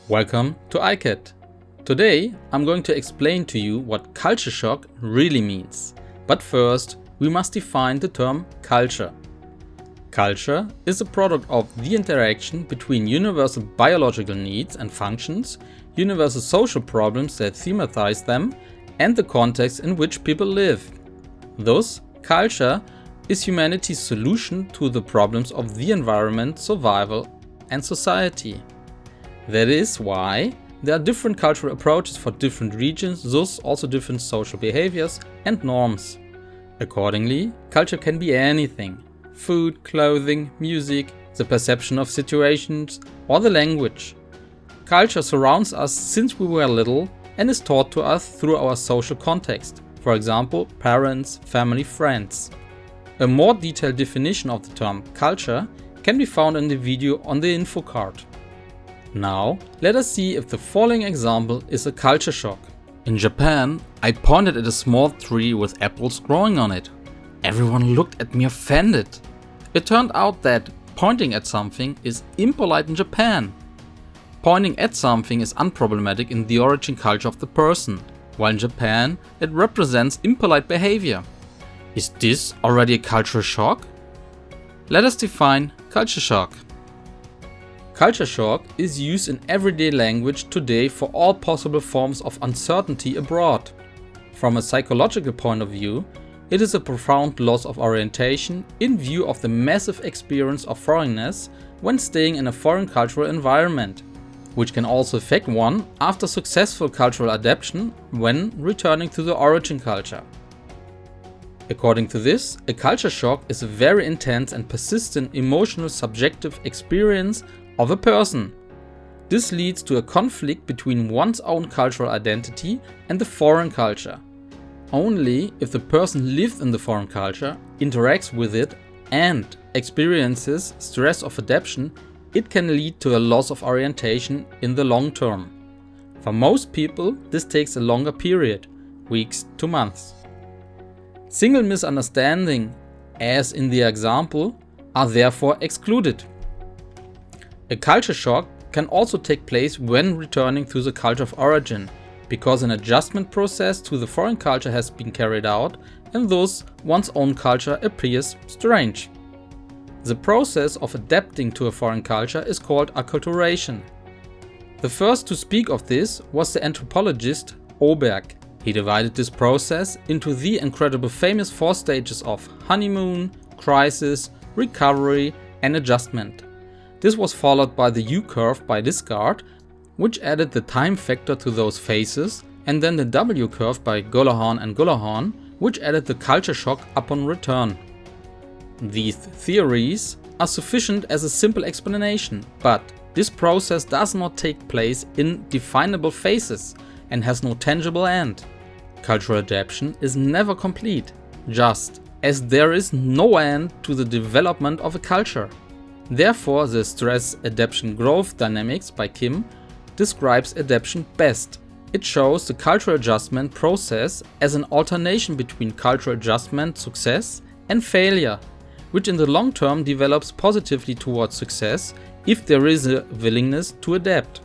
Welcome to ICAT. Today I'm going to explain to you what culture shock really means. But first, we must define the term culture. Culture is a product of the interaction between universal biological needs and functions, universal social problems that thematize them, and the context in which people live. Thus, culture is humanity's solution to the problems of the environment, survival, and society. That is why there are different cultural approaches for different regions, thus also different social behaviors and norms. Accordingly, culture can be anything: food, clothing, music, the perception of situations, or the language. Culture surrounds us since we were little and is taught to us through our social context, for example, parents, family, friends. A more detailed definition of the term culture can be found in the video on the info card. Now, let us see if the following example is a culture shock. In Japan, I pointed at a small tree with apples growing on it. Everyone looked at me offended. It turned out that pointing at something is impolite in Japan. Pointing at something is unproblematic in the origin culture of the person, while in Japan it represents impolite behavior. Is this already a cultural shock? Let us define culture shock. Culture shock is used in everyday language today for all possible forms of uncertainty abroad. From a psychological point of view, it is a profound loss of orientation in view of the massive experience of foreignness when staying in a foreign cultural environment, which can also affect one after successful cultural adaptation when returning to the origin culture. According to this, a culture shock is a very intense and persistent emotional subjective experience of a person. This leads to a conflict between one's own cultural identity and the foreign culture. Only if the person lives in the foreign culture, interacts with it, and experiences stress of adaptation, it can lead to a loss of orientation in the long term. For most people, this takes a longer period, weeks to months. Single misunderstandings, as in the example, are therefore excluded. A culture shock can also take place when returning to the culture of origin, because an adjustment process to the foreign culture has been carried out and thus one's own culture appears strange. The process of adapting to a foreign culture is called acculturation. The first to speak of this was the anthropologist Oberg. He divided this process into the incredible famous 4 stages of honeymoon, crisis, recovery, and adjustment. This was followed by the U-curve by Discard, which added the time factor to those phases, and then the W-curve by Gollahorn and Gollahorn, which added the culture shock upon return. These theories are sufficient as a simple explanation, but this process does not take place in definable phases and has no tangible end. Cultural adaptation is never complete, just as there is no end to the development of a culture. Therefore, the stress adaptation growth dynamics by Kim describes adaptation best. It shows the cultural adjustment process as an alternation between cultural adjustment success and failure, which in the long term develops positively towards success if there is a willingness to adapt.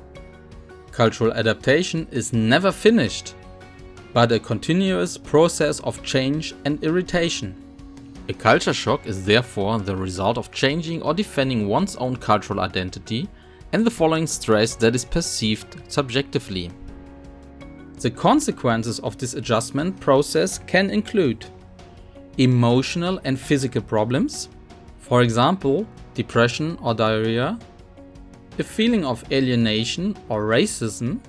Cultural adaptation is never finished, but a continuous process of change and irritation. A culture shock is therefore the result of changing or defending one's own cultural identity and the following stress that is perceived subjectively. The consequences of this adjustment process can include emotional and physical problems, for example, depression or diarrhea, a feeling of alienation or racism,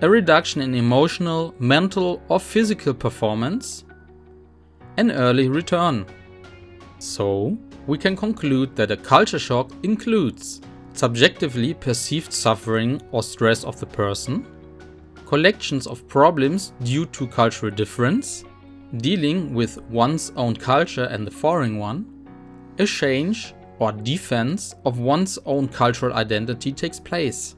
a reduction in emotional, mental or physical performance, an early return. So, we can conclude that a culture shock includes subjectively perceived suffering or stress of the person, collections of problems due to cultural difference, dealing with one's own culture and the foreign one, a change or defense of one's own cultural identity takes place.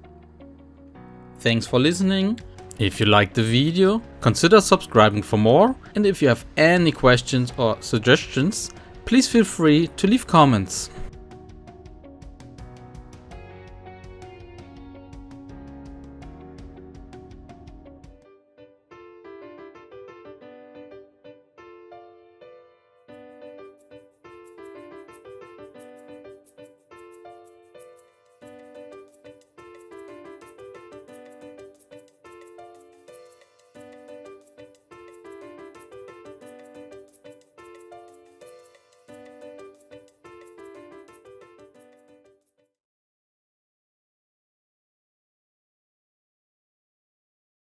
Thanks for listening. If you liked the video, consider subscribing for more, and if you have any questions or suggestions, please feel free to leave comments.